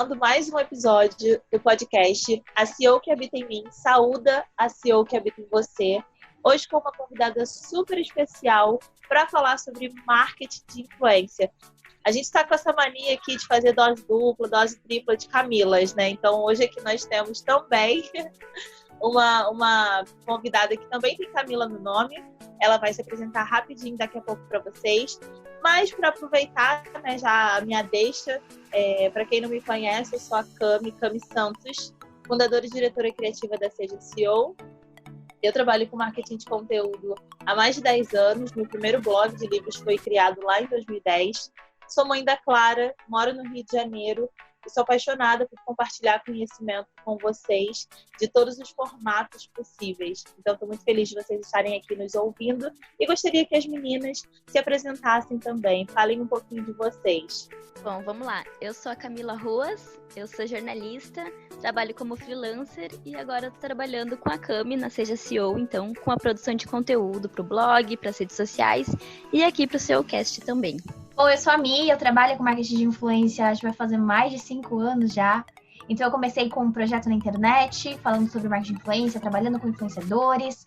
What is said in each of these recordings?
começando mais um episódio do podcast A CEO que Habita em Mim saúda a CEO que habita em você. Hoje com uma convidada super especial para falar sobre marketing de influência. A gente está com essa mania aqui de fazer dose dupla, dose tripla de Camilas, né? Então hoje aqui nós temos também uma convidada que também tem Camila no nome. Ela vai se apresentar rapidinho daqui a pouco para vocês. Mas para aproveitar, né, já a minha deixa, para quem não me conhece, eu sou a Cami Santos, fundadora e diretora criativa da Seja CEO. Eu trabalho com marketing de conteúdo há mais de 10 anos. Meu primeiro blog de livros foi criado lá em 2010. Sou mãe da Clara, moro no Rio de Janeiro e sou apaixonada por compartilhar conhecimento com vocês de todos os formatos possíveis. Então, estou muito feliz de vocês estarem aqui nos ouvindo e gostaria que as meninas se apresentassem também. Falem um pouquinho de vocês. Bom, vamos lá. Eu sou a Camila Ruas, eu sou jornalista, trabalho como freelancer e agora estou trabalhando com a Cami na Seja CEO, então com a produção de conteúdo para o blog, para as redes sociais e aqui para o SEOcast também. Bom, eu sou a Mi, eu trabalho com marketing de influência, acho que vai fazer mais de 5 anos já. Então eu comecei com um projeto na internet, falando sobre marketing de influência, trabalhando com influenciadores.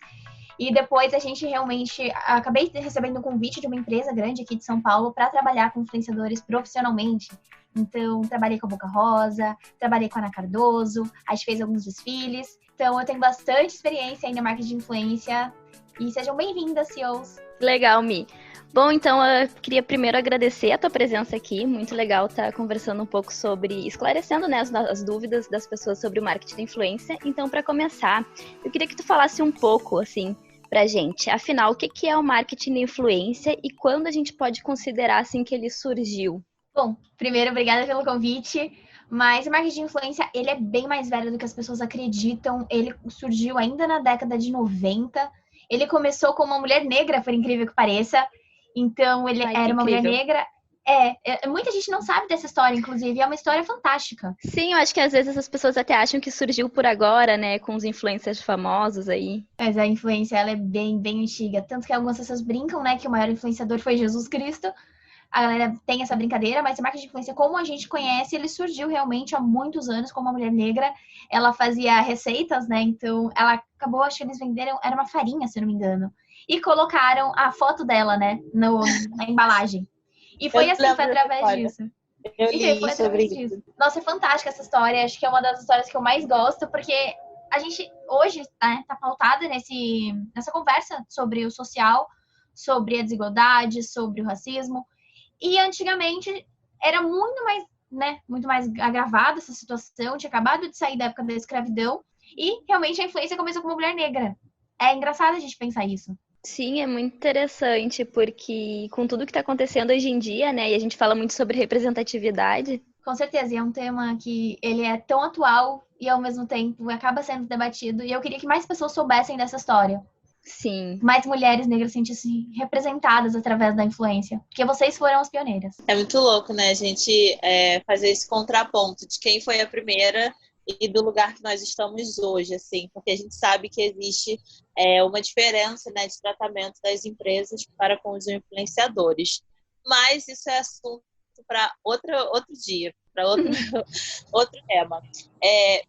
E depois a gente realmente... Acabei recebendo um convite de uma empresa grande aqui de São Paulo para trabalhar com influenciadores profissionalmente. Então, trabalhei com a Boca Rosa, trabalhei com a Ana Cardoso, a gente fez alguns desfiles. Então, eu tenho bastante experiência aí no marketing de influência. E sejam bem-vindas, CEOs! Legal, Mi! Bom, então eu queria primeiro agradecer a tua presença aqui, muito legal estar conversando um pouco sobre, esclarecendo, né, as dúvidas das pessoas sobre o marketing de influência. Então, para começar, eu queria que tu falasse um pouco, assim, pra gente, afinal, o que é o marketing de influência e quando a gente pode considerar, assim, que ele surgiu? Bom, primeiro, obrigada pelo convite. Mas o marketing de influência, ele é bem mais velho do que as pessoas acreditam. Ele surgiu ainda na década de 90. Ele começou com uma mulher negra, por incrível que pareça. Então, ele era uma mulher negra. Muita gente não sabe dessa história, inclusive. É uma história fantástica. Sim, eu acho que às vezes as pessoas até acham que surgiu por agora, né? Com os influencers famosos aí. Mas a influência, ela é bem, bem antiga. Tanto que algumas pessoas brincam, né? Que o maior influenciador foi Jesus Cristo. A galera tem essa brincadeira, mas o marketing de influência, como a gente conhece, ele surgiu realmente há muitos anos como uma mulher negra. Ela fazia receitas, né? Então, ela acabou, acho que eles venderam, era uma farinha, se eu não me engano. E colocaram a foto dela, né? Na embalagem. E foi assim, foi através disso. Eu li sobre isso. Nossa, é fantástica essa história. Acho que é uma das histórias que eu mais gosto, porque a gente hoje, né, tá pautada nessa conversa sobre o social, sobre a desigualdade, sobre o racismo. E antigamente era muito mais, né, muito mais agravada essa situação, tinha acabado de sair da época da escravidão e realmente a influência começou com uma mulher negra. É engraçado a gente pensar isso. Sim, é muito interessante, porque com tudo que está acontecendo hoje em dia, né, e a gente fala muito sobre representatividade. Com certeza, e é um tema que ele é tão atual e ao mesmo tempo acaba sendo debatido, e eu queria que mais pessoas soubessem dessa história. Sim. Mais mulheres negras se sentissem representadas através da influência, porque vocês foram as pioneiras. É muito louco, né, a gente fazer esse contraponto de quem foi a primeira e do lugar que nós estamos hoje, assim, porque a gente sabe que existe uma diferença, né, de tratamento das empresas para com os influenciadores. Mas isso é assunto para outro dia, para outro tema.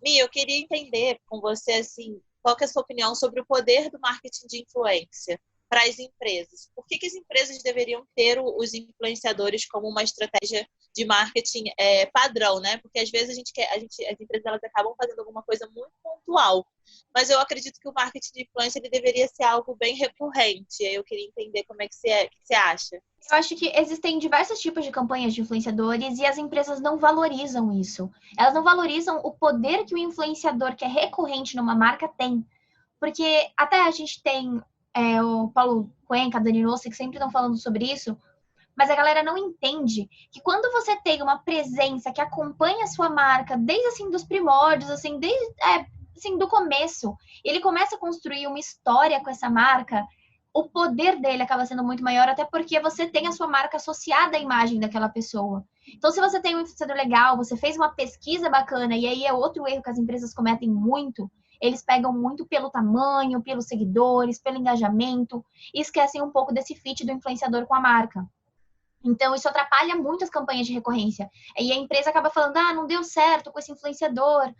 Mi, eu queria entender com você, assim, qual que é a sua opinião sobre o poder do marketing de influência para as empresas? Por que as empresas deveriam ter os influenciadores como uma estratégia de marketing padrão, né? Porque às vezes as empresas elas acabam fazendo alguma coisa muito pontual, mas eu acredito que o marketing de influência ele deveria ser algo bem recorrente. Eu queria entender como é que você acha. Eu acho que existem diversos tipos de campanhas de influenciadores e as empresas não valorizam isso. Elas não valorizam o poder que o influenciador que é recorrente numa marca tem. Porque até a gente tem o Paulo Cuenca, a Dani Rossi, que sempre estão falando sobre isso, mas a galera não entende que quando você tem uma presença que acompanha a sua marca desde assim dos primórdios, assim, desde assim, do começo, ele começa a construir uma história com essa marca, o poder dele acaba sendo muito maior, até porque você tem a sua marca associada à imagem daquela pessoa. Então, se você tem um influenciador legal, você fez uma pesquisa bacana, e aí é outro erro que as empresas cometem muito, eles pegam muito pelo tamanho, pelos seguidores, pelo engajamento, e esquecem um pouco desse fit do influenciador com a marca. Então, isso atrapalha muito as campanhas de recorrência. E a empresa acaba falando, não deu certo com esse influenciador,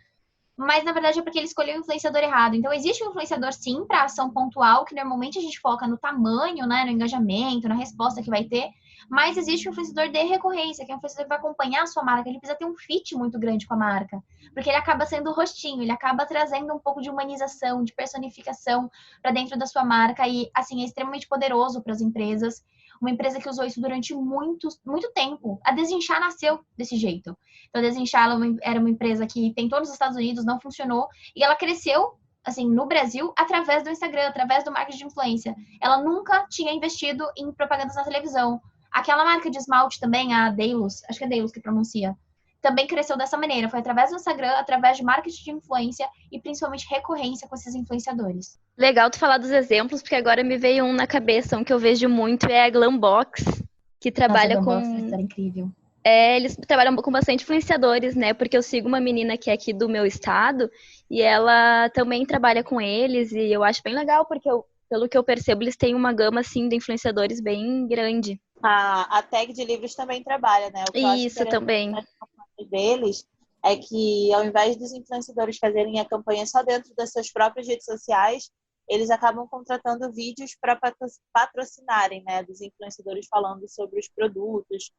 mas na verdade é porque ele escolheu o influenciador errado. Então, existe um influenciador, sim, para ação pontual, que normalmente a gente foca no tamanho, né, no engajamento, na resposta que vai ter, mas existe um influenciador de recorrência, que é um influenciador que vai acompanhar a sua marca, ele precisa ter um fit muito grande com a marca, porque ele acaba sendo o rostinho, ele acaba trazendo um pouco de humanização, de personificação para dentro da sua marca, e, assim, é extremamente poderoso para as empresas. Uma empresa que usou isso durante muito, muito tempo. A Desinchar nasceu desse jeito. Então, a Desinchar era uma empresa que tem todos os Estados Unidos, não funcionou, e ela cresceu, assim, no Brasil, através do Instagram, através do marketing de influência. Ela nunca tinha investido em propagandas na televisão. Aquela marca de esmalte também, a Delos, acho que é Delos que pronuncia, também cresceu dessa maneira. Foi através do Instagram, através de marketing de influência e principalmente recorrência com esses influenciadores. Legal tu falar dos exemplos, porque agora me veio um na cabeça, um que eu vejo muito é a Glambox, que trabalha Nossa, a com... história é incrível. Eles trabalham com bastante influenciadores, né? Porque eu sigo uma menina que é aqui do meu estado e ela também trabalha com eles e eu acho bem legal, porque pelo que eu percebo, eles têm uma gama, assim, de influenciadores bem grande. A Tag de Livros também trabalha, né? O que eu acho Isso interessante também. nas campanhas deles é que, ao invés dos influenciadores fazerem a campanha só dentro das suas próprias redes sociais, eles acabam contratando vídeos para patrocinarem, né? Dos influenciadores falando sobre os produtos,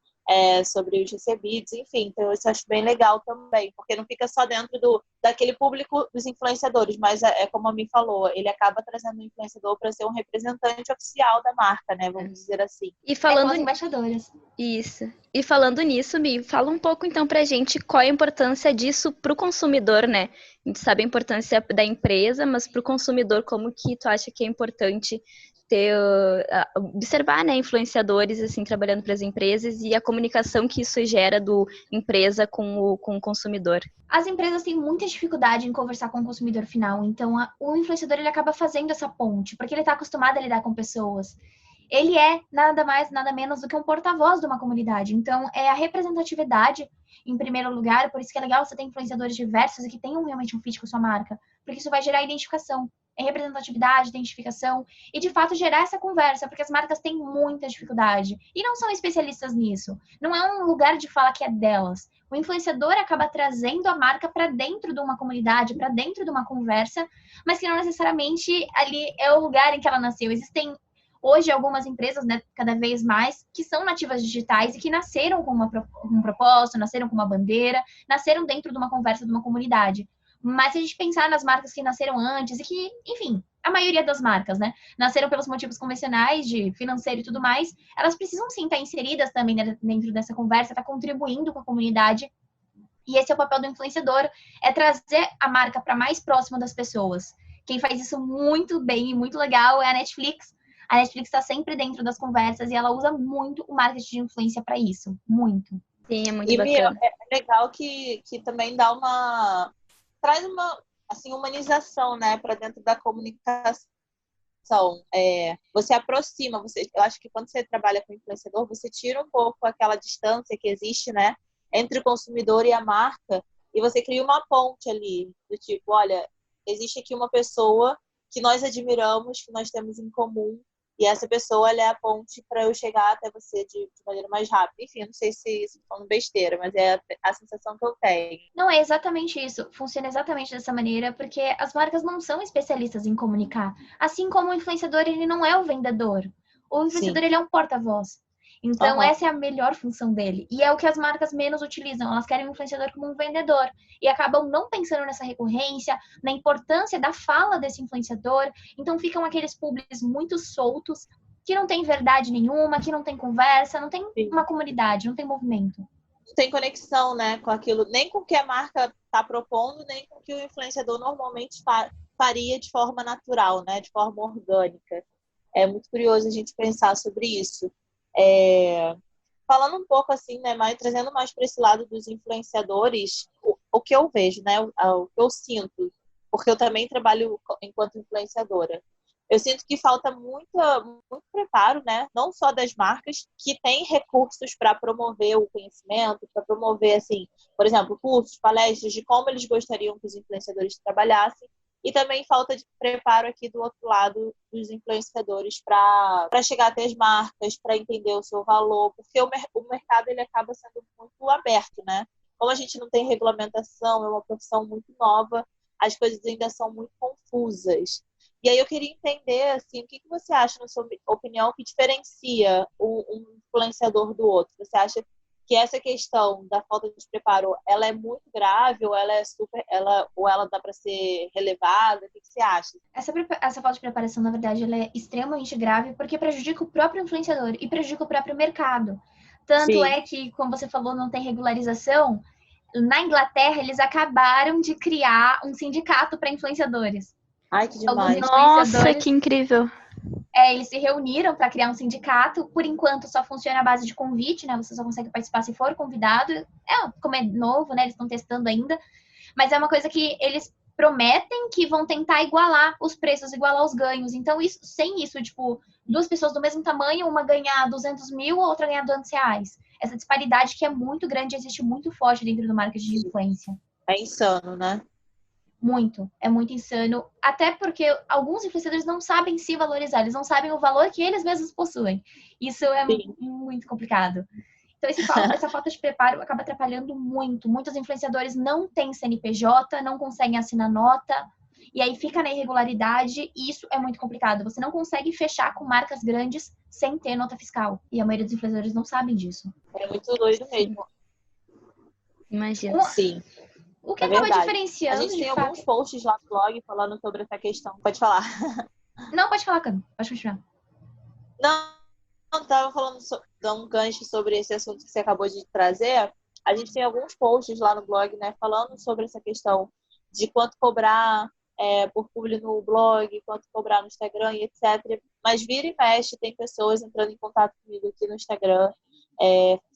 sobre os recebidos, enfim. Então, isso eu acho bem legal também, porque não fica só dentro daquele público dos influenciadores, mas como a Mi falou, ele acaba trazendo o influenciador para ser um representante oficial da marca, né? Vamos dizer assim. E Como falando as embaixadoras. Isso. E falando nisso, Mi, fala um pouco então pra gente qual é a importância disso pro consumidor, né? A gente sabe a importância da empresa, mas pro consumidor, como que tu acha que é importante ter, observar, né, influenciadores assim trabalhando para as empresas e a comunicação que isso gera do empresa com o consumidor? As empresas têm muita dificuldade em conversar com o consumidor final, então o influenciador ele acaba fazendo essa ponte, porque ele está acostumado a lidar com pessoas. Ele é nada mais, nada menos do que um porta-voz de uma comunidade. Então, é a representatividade, em primeiro lugar, por isso que é legal você ter influenciadores diversos e que tenham realmente um fit com a sua marca, porque isso vai gerar identificação. É representatividade, identificação e, de fato, gerar essa conversa, porque as marcas têm muita dificuldade e não são especialistas nisso. Não é um lugar de fala que é delas. O influenciador acaba trazendo a marca para dentro de uma comunidade, para dentro de uma conversa, mas que não necessariamente ali é o lugar em que ela nasceu. Existem hoje algumas empresas, né, cada vez mais, que são nativas digitais e que nasceram com um propósito, nasceram com uma bandeira, nasceram dentro de uma conversa de uma comunidade. Mas se a gente pensar nas marcas que nasceram antes e que, enfim, a maioria das marcas, né, nasceram pelos motivos convencionais de financeiro e tudo mais, elas precisam sim estar inseridas também dentro dessa conversa, estar contribuindo com a comunidade. E esse é o papel do influenciador, é trazer a marca para mais próximo das pessoas. Quem faz isso muito bem e muito legal é a Netflix. A Netflix está sempre dentro das conversas e ela usa muito o marketing de influência para isso. Muito. Sim, é muito E, Mia, bacana. é legal que também traz uma assim, humanização, né, para dentro da comunicação. Você aproxima, eu acho que quando você trabalha com influenciador, você tira um pouco aquela distância que existe, né, entre o consumidor e a marca, e você cria uma ponte ali, do tipo, olha, existe aqui uma pessoa que nós admiramos, que nós temos em comum, e essa pessoa ela é a ponte para eu chegar até você de maneira mais rápida. Enfim, não sei se isso falando besteira, mas é a sensação que eu tenho. Não, é exatamente isso. Funciona exatamente dessa maneira, porque as marcas não são especialistas em comunicar. Assim como o influenciador, ele não é o vendedor. O influenciador, Sim. ele é um porta-voz. Então, essa é a melhor função dele. E é o que as marcas menos utilizam. Elas querem o influenciador como um vendedor. E acabam não pensando nessa recorrência, na importância da fala desse influenciador. Então, ficam aqueles públicos muito soltos, que não tem verdade nenhuma, que não tem conversa, não tem uma comunidade, não tem movimento. Não tem conexão, né, com aquilo, nem com o que a marca está propondo, nem com o que o influenciador normalmente faria de forma natural, né, de forma orgânica. É muito curioso a gente pensar sobre isso. Falando um pouco assim, né, trazendo mais para esse lado dos influenciadores, o que eu vejo, né, o que eu sinto, porque eu também trabalho enquanto influenciadora. Eu sinto que falta muito preparo, né? Não só das marcas que têm recursos para promover o conhecimento, para promover, assim, por exemplo, cursos, palestras de como eles gostariam que os influenciadores trabalhassem, e também falta de preparo aqui do outro lado dos influenciadores para chegar até as marcas, para entender o seu valor, porque o mercado ele acaba sendo muito aberto, né? Como a gente não tem regulamentação, é uma profissão muito nova, as coisas ainda são muito confusas. E aí eu queria entender, assim, o que você acha, na sua opinião, que diferencia um influenciador do outro? Você acha que essa questão da falta de preparo, ela é muito grave ou ela é ou ela dá para ser relevada? O que você acha? Essa falta de preparação, na verdade, ela é extremamente grave porque prejudica o próprio influenciador e prejudica o próprio mercado. Tanto Sim. é que, como você falou, não tem regularização. Na Inglaterra, eles acabaram de criar um sindicato para influenciadores. Ai, que demais. Nossa, que incrível. Eles se reuniram para criar um sindicato. Por enquanto, só funciona à base de convite, né? Você só consegue participar se for convidado. Como é novo, né? Eles estão testando ainda. Mas é uma coisa que eles prometem que vão tentar igualar os preços, igualar os ganhos. Então, sem isso, tipo, duas pessoas do mesmo tamanho, uma ganhar 200 mil, a outra ganhar R$200. Essa disparidade que é muito grande, existe muito forte dentro do marketing de influência. É insano, né? Muito, é muito insano. Até porque alguns influenciadores não sabem se valorizar, eles não sabem o valor que eles mesmos possuem. Isso é muito complicado. Então, essa falta de preparo acaba atrapalhando muito. Muitos influenciadores não têm CNPJ, não conseguem assinar nota, e aí fica na irregularidade, e isso é muito complicado. Você não consegue fechar com marcas grandes sem ter nota fiscal. E a maioria dos influenciadores não sabem disso. É muito doido mesmo. Imagina. Sim. O que acaba verdade. diferenciando. A gente tem alguns posts lá no blog falando sobre essa questão. Pode falar. Não, pode falar, Cami. Pode continuar. Não, estava falando um gancho sobre esse assunto que você acabou de trazer. A gente tem alguns posts lá no blog, né, falando sobre essa questão de quanto cobrar por publi no blog, quanto cobrar no Instagram e etc. Mas vira e mexe, tem pessoas entrando em contato comigo aqui no Instagram,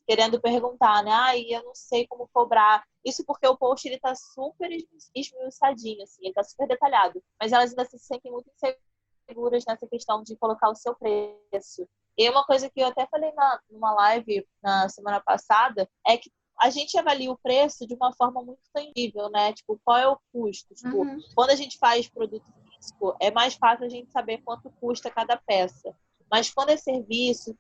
querendo perguntar, né? Eu não sei como cobrar. Isso porque o post ele tá super esmiuçadinho, assim, ele tá super detalhado. Mas elas ainda se sentem muito inseguras nessa questão de colocar o seu preço. E uma coisa que eu até falei numa live na semana passada é que a gente avalia o preço de uma forma muito tangível, né? Tipo, qual é o custo? Tipo, quando a gente faz produto físico, é mais fácil a gente saber quanto custa cada peça. Mas quando é serviço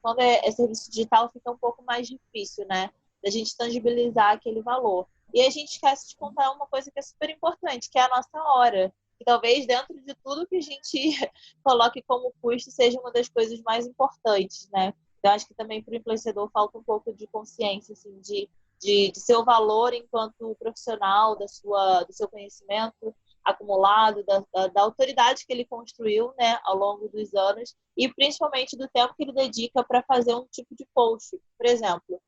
digital, fica um pouco mais difícil, né? Da gente tangibilizar aquele valor. E a gente esquece de contar uma coisa que é super importante, que é a nossa hora. Que talvez dentro de tudo que a gente coloque como custo seja uma das coisas mais importantes, né? Eu acho que também para o influenciador falta um pouco de consciência, assim, de seu valor enquanto profissional, do seu conhecimento acumulado, da autoridade que ele construiu, né, ao longo dos anos e principalmente do tempo que ele dedica para fazer um tipo de post. Por exemplo,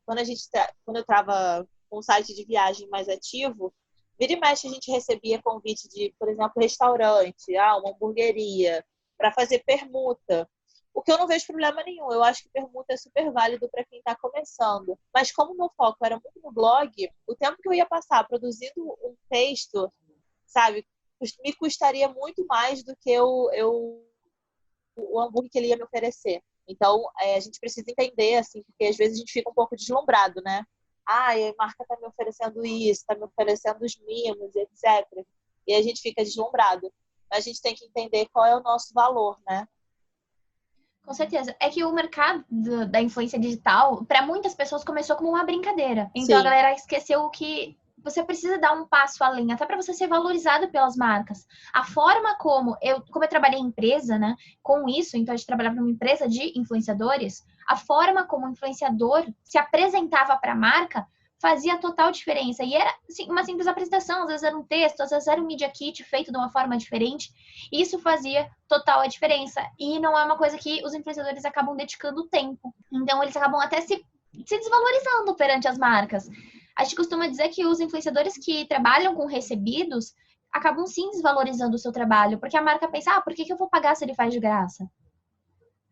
quando eu estava com um site de viagem mais ativo, vira e mexe a gente recebia convite de, por exemplo, restaurante, uma hamburgueria, para fazer permuta. O que eu não vejo problema nenhum. Eu acho que permuta é super válido para quem está começando. Mas como o meu foco era muito no blog, o tempo que eu ia passar produzindo um texto, sabe, me custaria muito mais do que o hambúrguer que ele ia me oferecer. Então, a gente precisa entender, assim, porque às vezes a gente fica um pouco deslumbrado, né? A marca está me oferecendo isso, está me oferecendo os mimos, etc. E a gente fica deslumbrado. Mas a gente tem que entender qual é o nosso valor, né? Com certeza. É que o mercado da influência digital, para muitas pessoas, começou como uma brincadeira. Então, a galera esqueceu que você precisa dar um passo além, até para você ser valorizado pelas marcas. A forma como eu trabalhei em empresa, né, com isso, então a gente trabalhava numa empresa de influenciadores, a forma como o influenciador se apresentava para a marca fazia total diferença. E era assim, uma simples apresentação, às vezes era um texto, às vezes era um media kit feito de uma forma diferente. Isso fazia total a diferença. E não é uma coisa que os influenciadores acabam dedicando tempo. Então, eles acabam até se desvalorizando perante as marcas. A gente costuma dizer que os influenciadores que trabalham com recebidos acabam sim desvalorizando o seu trabalho, porque a marca pensa, por que eu vou pagar se ele faz de graça?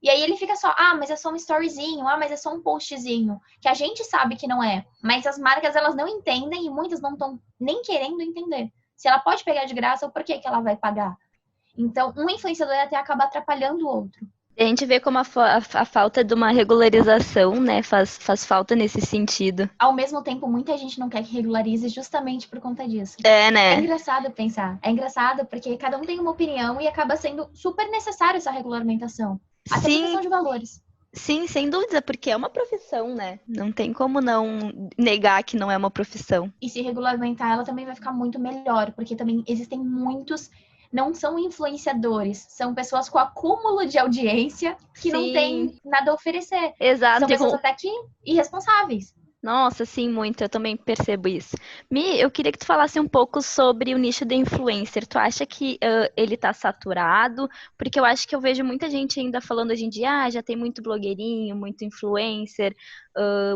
E aí ele fica só, mas é só um storyzinho, mas é só um postzinho, que a gente sabe que não é, mas as marcas elas não entendem e muitas não estão nem querendo entender. Se ela pode pegar de graça, por que ela vai pagar? Então, um influenciador até acaba atrapalhando o outro. E a gente vê como a falta de uma regularização, né, faz falta nesse sentido. Ao mesmo tempo, muita gente não quer que regularize justamente por conta disso. É, É né? engraçado pensar. É engraçado porque cada um tem uma opinião e acaba sendo super necessário essa regulamentação. Até por questão Sim, de valores. sim, sem dúvida, porque é uma profissão, né? Não tem como não negar que não é uma profissão. E se regulamentar, ela também vai ficar muito melhor, porque também existem muitos, não são influenciadores, são pessoas com acúmulo de audiência que não Sim, têm nada a oferecer. exato. São pessoas até que irresponsáveis. Nossa, sim, muito. Eu também percebo isso. Mi, eu queria que tu falasse um pouco sobre o nicho do influencer. Tu acha que ele tá saturado? Porque eu acho que eu vejo muita gente ainda falando hoje em dia, já tem muito blogueirinho, muito influencer,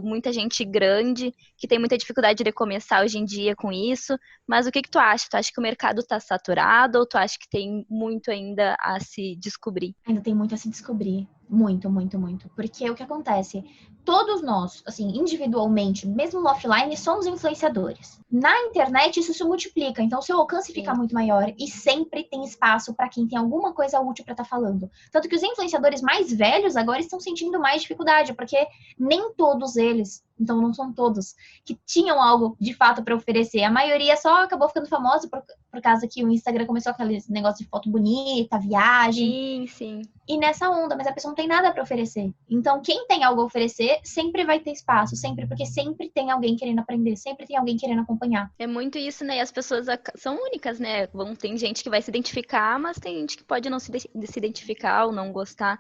muita gente grande que tem muita dificuldade de começar hoje em dia com isso. Mas o que que tu acha? Tu acha que o mercado tá saturado ou tu acha que tem muito ainda a se descobrir? Ainda tem muito a se descobrir. Muito, muito, muito. Porque o que acontece? Todos nós, assim, individualmente, mesmo no offline, somos influenciadores. Na internet, isso se multiplica. Então, seu alcance fica muito maior e sempre tem espaço para quem tem alguma coisa útil para estar falando. Tanto que os influenciadores mais velhos agora estão sentindo mais dificuldade, porque nem todos eles, então não são todos, que tinham algo de fato para oferecer. A maioria só acabou ficando famosa por causa que o Instagram começou aquele negócio de foto bonita, viagem. Sim, sim. E nessa onda, mas a pessoa não tem nada para oferecer. Então, quem tem algo a oferecer sempre vai ter espaço, sempre, porque sempre tem alguém querendo aprender, sempre tem alguém querendo acompanhar. É muito isso, né? E as pessoas são únicas, né? Tem gente que vai se identificar, mas tem gente que pode não se identificar ou não gostar.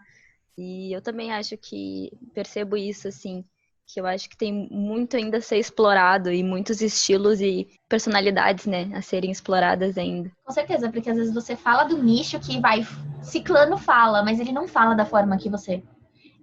E eu também acho que percebo isso, assim, que eu acho que tem muito ainda a ser explorado e muitos estilos e personalidades, né, a serem exploradas ainda. Com certeza, porque às vezes você fala do nicho que vai, ciclano fala, mas ele não fala da forma que você.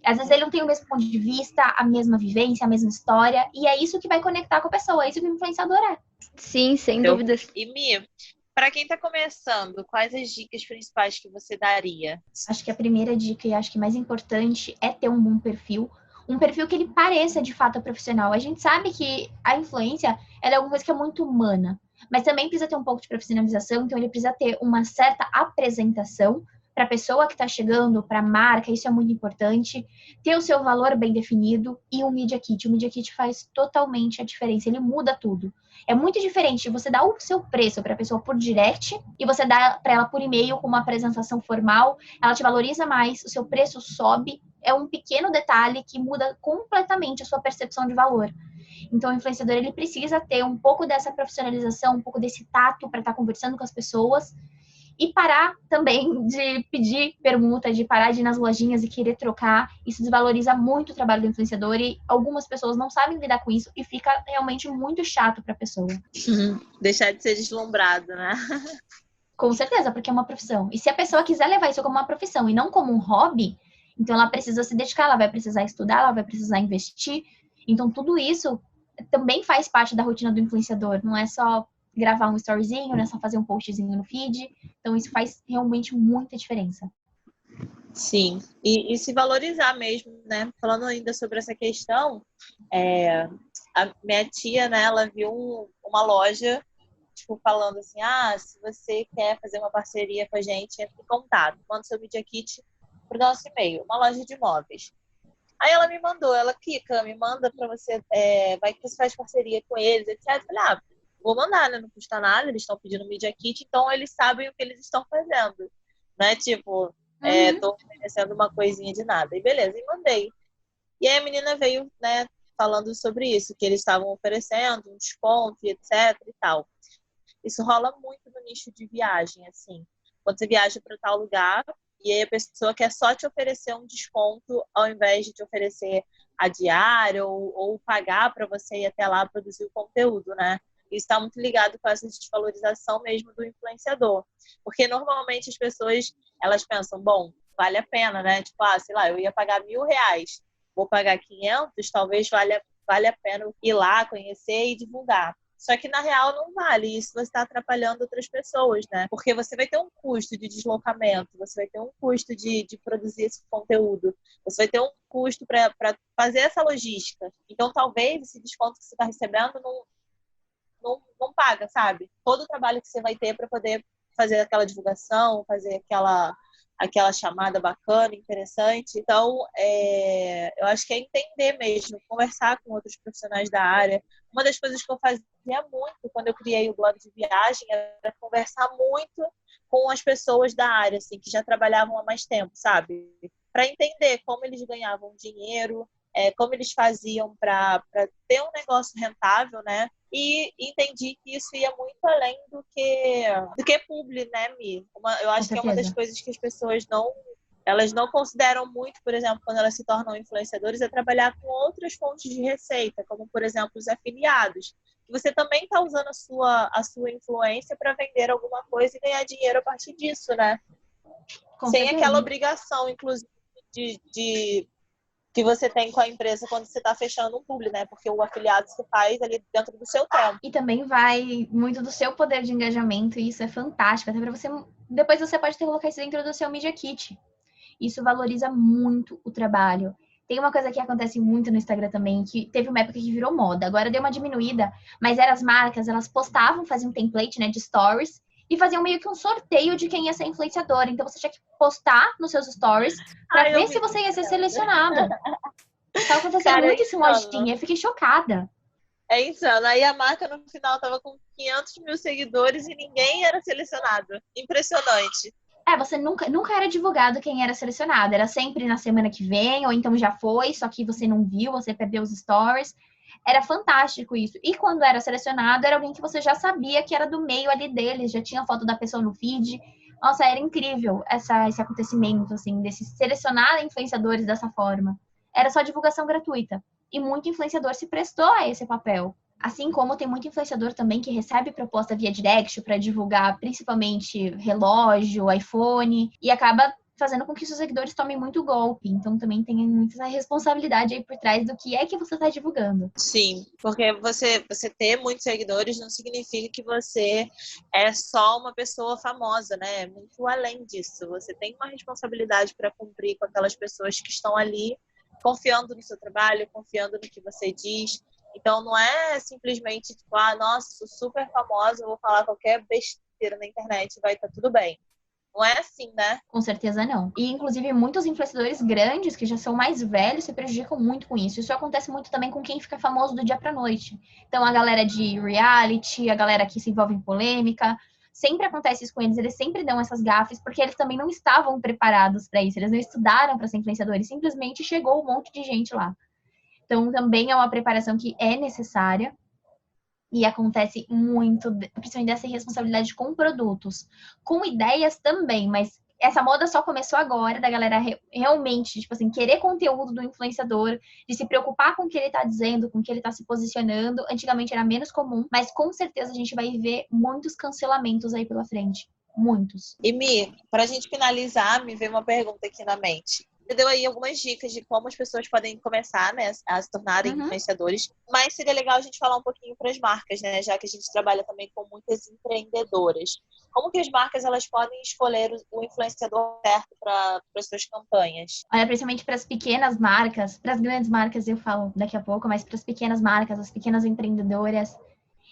Às vezes ele não tem o mesmo ponto de vista, a mesma vivência, a mesma história, e é isso que vai conectar com a pessoa, é isso que o influenciador é. Sim, sem dúvidas. E Mi, para quem está começando, quais as dicas principais que você daria? Acho que a primeira dica e acho que mais importante é ter um bom perfil. Um perfil que ele pareça de fato profissional. A gente sabe que a influência ela é alguma coisa que é muito humana, mas também precisa ter um pouco de profissionalização, então ele precisa ter uma certa apresentação para a pessoa que está chegando, para a marca, isso é muito importante. Ter o seu valor bem definido e um Media Kit. O Media Kit faz totalmente a diferença, ele muda tudo. É muito diferente você dar o seu preço para a pessoa por direct e você dar para ela por e-mail com uma apresentação formal, ela te valoriza mais, o seu preço sobe, é um pequeno detalhe que muda completamente a sua percepção de valor. Então, o influenciador ele precisa ter um pouco dessa profissionalização, um pouco desse tato para estar conversando com as pessoas e parar também de pedir permuta, de parar de ir nas lojinhas e querer trocar. Isso desvaloriza muito o trabalho do influenciador e algumas pessoas não sabem lidar com isso e fica realmente muito chato para a pessoa. Deixar de ser deslumbrado, né? Com certeza, porque é uma profissão. E se a pessoa quiser levar isso como uma profissão e não como um hobby, então ela precisa se dedicar, ela vai precisar estudar, ela vai precisar investir. Então tudo isso também faz parte da rotina do influenciador. Não é só gravar um storyzinho, não é só fazer um postzinho no feed. Então isso faz realmente muita diferença. Sim, e se valorizar mesmo, né? Falando ainda sobre essa questão, a minha tia, né, ela viu uma loja, tipo, falando assim, se você quer fazer uma parceria com a gente, entre em contato, manda seu Media Kit pro nosso e-mail, uma loja de imóveis. Aí ela me mandou, Kika, me manda para você, vai que você faz parceria com eles, etc. Eu falei, vou mandar, né? Não custa nada, eles estão pedindo Media Kit, então eles sabem o que eles estão fazendo, né? Tipo, tô oferecendo uma coisinha de nada. E beleza, e mandei. E aí a menina veio, né, falando sobre isso, que eles estavam oferecendo um desconto e etc e tal. Isso rola muito no nicho de viagem, assim. Quando você viaja para tal lugar, e aí a pessoa quer só te oferecer um desconto ao invés de te oferecer a diária ou pagar para você ir até lá produzir o conteúdo, né? Isso está muito ligado com essa desvalorização mesmo do influenciador. Porque normalmente as pessoas, elas pensam, bom, vale a pena, né? Tipo, sei lá, eu ia pagar R$1.000, vou pagar 500, talvez valha a pena ir lá, conhecer e divulgar. Só que, na real, não vale. Isso você está atrapalhando outras pessoas, né? Porque você vai ter um custo de deslocamento, você vai ter um custo de produzir esse conteúdo, você vai ter um custo para fazer essa logística. Então, talvez esse desconto que você está recebendo não paga, sabe? Todo o trabalho que você vai ter para poder fazer aquela divulgação, fazer aquela chamada bacana, interessante. Então, eu acho que é entender mesmo, conversar com outros profissionais da área. Uma das coisas que eu fazia muito quando eu criei o blog de viagem era conversar muito com as pessoas da área, assim, que já trabalhavam há mais tempo, sabe? Para entender como eles ganhavam dinheiro, como eles faziam para ter um negócio rentável, né? E entendi que isso ia muito além do que publi, né, Mi? Eu acho que é uma das coisas que as pessoas elas não consideram muito, por exemplo, quando elas se tornam influenciadores, é trabalhar com outras fontes de receita, como, por exemplo, os afiliados. Que você também está usando a sua influência para vender alguma coisa e ganhar dinheiro a partir disso, né? Sem aquela obrigação, inclusive, de que você tem com a empresa quando você está fechando um publi, né? Porque o afiliado se faz ali dentro do seu tempo. E também vai muito do seu poder de engajamento, e isso é fantástico. Até para você... Depois você pode colocar isso dentro do seu Media Kit. Isso valoriza muito o trabalho. Tem uma coisa que acontece muito no Instagram também, que teve uma época que virou moda. Agora deu uma diminuída, mas eram as marcas, elas postavam, faziam um template, né, de stories, e faziam meio que um sorteio de quem ia ser influenciador. Então você tinha que postar nos seus stories para ver se você ia ser selecionado. Tá acontecendo muito isso em lojinha, eu fiquei chocada. É insano. Aí a marca no final tava com 500 mil seguidores e ninguém era selecionado. Impressionante. Você nunca era divulgado quem era selecionado. Era sempre na semana que vem, ou então já foi, só que você não viu, você perdeu os stories. Era fantástico isso. E quando era selecionado, era alguém que você já sabia que era do meio ali deles, já tinha foto da pessoa no feed. Nossa, era incrível esse acontecimento, assim, desse selecionar influenciadores dessa forma. Era só divulgação gratuita. E muito influenciador se prestou a esse papel. Assim como tem muito influenciador também que recebe proposta via direct para divulgar principalmente relógio, iPhone, e acaba fazendo com que seus seguidores tomem muito golpe. Então também tem muita responsabilidade aí por trás do que é que você está divulgando. Sim, porque você ter muitos seguidores não significa que você é só uma pessoa famosa, né? Muito além disso. Você tem uma responsabilidade para cumprir com aquelas pessoas que estão ali confiando no seu trabalho, confiando no que você diz. Então, não é simplesmente, tipo, nossa, sou super famosa, vou falar qualquer besteira na internet e vai estar tudo bem. Não é assim, né? Com certeza não. E, inclusive, muitos influenciadores grandes, que já são mais velhos, se prejudicam muito com isso. Isso acontece muito também com quem fica famoso do dia pra noite. Então, a galera de reality, a galera que se envolve em polêmica, sempre acontece isso com eles. Eles sempre dão essas gafes, porque eles também não estavam preparados para isso. Eles não estudaram para ser influenciadores. Simplesmente chegou um monte de gente lá. Então, também é uma preparação que é necessária e acontece muito, principalmente dessa responsabilidade com produtos. Com ideias também, mas essa moda só começou agora, da galera realmente, tipo assim, querer conteúdo do influenciador, de se preocupar com o que ele tá dizendo, com o que ele tá se posicionando. Antigamente era menos comum, mas com certeza a gente vai ver muitos cancelamentos aí pela frente. Muitos. E Mi, pra gente finalizar, me veio uma pergunta aqui na mente. Você deu aí algumas dicas de como as pessoas podem começar, né, a se tornarem influenciadores, mas seria legal a gente falar um pouquinho para as marcas, né, já que a gente trabalha também com muitas empreendedoras. Como que as marcas elas podem escolher o influenciador certo para as suas campanhas? Olha, principalmente para as pequenas marcas, para as grandes marcas eu falo daqui a pouco, mas para as pequenas marcas, as pequenas empreendedoras,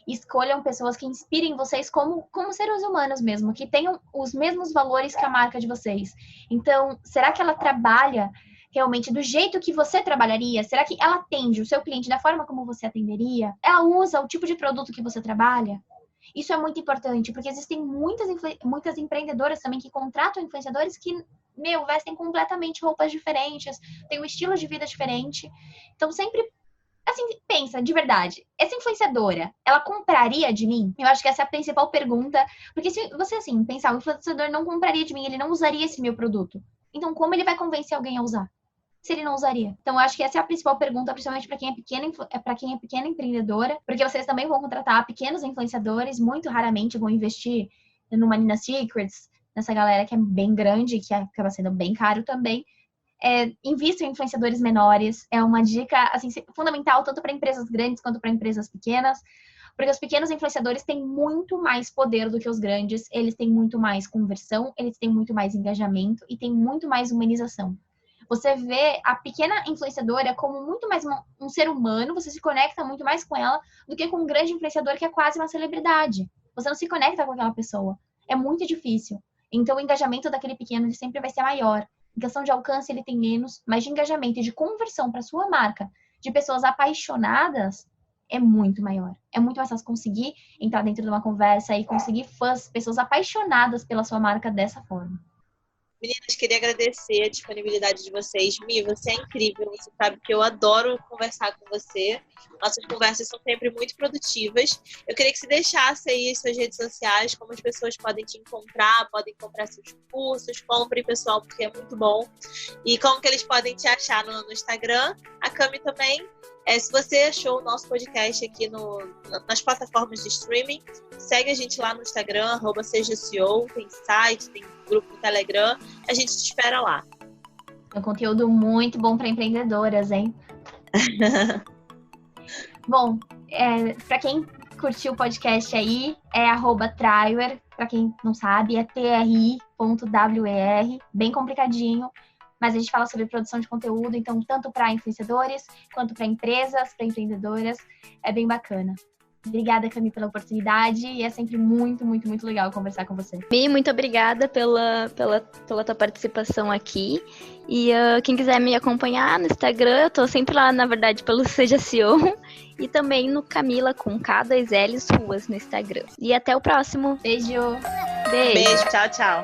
escolham pessoas que inspirem vocês como seres humanos mesmo, que tenham os mesmos valores que a marca de vocês. Então, será que ela trabalha realmente do jeito que você trabalharia? Será que ela atende o seu cliente da forma como você atenderia? Ela usa o tipo de produto que você trabalha? Isso é muito importante, porque existem muitas empreendedoras também que contratam influenciadores que, vestem completamente roupas diferentes, têm um estilo de vida diferente. Então, sempre assim, pensa, de verdade, essa influenciadora, ela compraria de mim? Eu acho que essa é a principal pergunta, porque se você, assim, pensar, o influenciador não compraria de mim, ele não usaria esse meu produto. Então, como ele vai convencer alguém a usar? Se ele não usaria. Então, eu acho que essa é a principal pergunta, principalmente para quem é pequena empreendedora, porque vocês também vão contratar pequenos influenciadores, muito raramente vão investir numa Nina Secrets, nessa galera que é bem grande, que acaba sendo bem caro também. Invista em influenciadores menores, é uma dica assim, fundamental tanto para empresas grandes quanto para empresas pequenas, porque os pequenos influenciadores têm muito mais poder do que os grandes, eles têm muito mais conversão, eles têm muito mais engajamento e têm muito mais humanização. Você vê a pequena influenciadora como muito mais um ser humano, você se conecta muito mais com ela do que com um grande influenciador que é quase uma celebridade. Você não se conecta com aquela pessoa. É muito difícil. Então, o engajamento daquele pequeno ele sempre vai ser maior. Em questão de alcance, ele tem menos, mas de engajamento e de conversão para sua marca, de pessoas apaixonadas, é muito maior. É muito mais fácil conseguir entrar dentro de uma conversa e conseguir fãs, pessoas apaixonadas pela sua marca dessa forma. Meninas, queria agradecer a disponibilidade de vocês. Mi, você é incrível, você sabe que eu adoro conversar com você. Nossas conversas são sempre muito produtivas. Eu queria que você deixasse aí as suas redes sociais, como as pessoas podem te encontrar, podem comprar seus cursos, comprem, pessoal, porque é muito bom. E como que eles podem te achar no Instagram. A Cami também. Se você achou o nosso podcast aqui nas plataformas de streaming, segue a gente lá no Instagram, @SejaCEO, tem site, tem grupo no Telegram, a gente te espera lá. É um conteúdo muito bom para empreendedoras, hein? Bom, para quem curtiu o podcast aí, é @Triwer, para quem não sabe, é tri.wer, bem complicadinho. Mas a gente fala sobre produção de conteúdo, então tanto para influenciadores, quanto para empresas, para empreendedoras, é bem bacana. Obrigada, Cami, pela oportunidade e é sempre muito, muito, muito legal conversar com você. Mi, muito obrigada pela tua participação aqui. E quem quiser me acompanhar no Instagram, eu tô sempre lá, na verdade, pelo SejaCEO e também no Camila com K2Ls Ruas no Instagram. E até o próximo. Beijo! Beijo, tchau, tchau.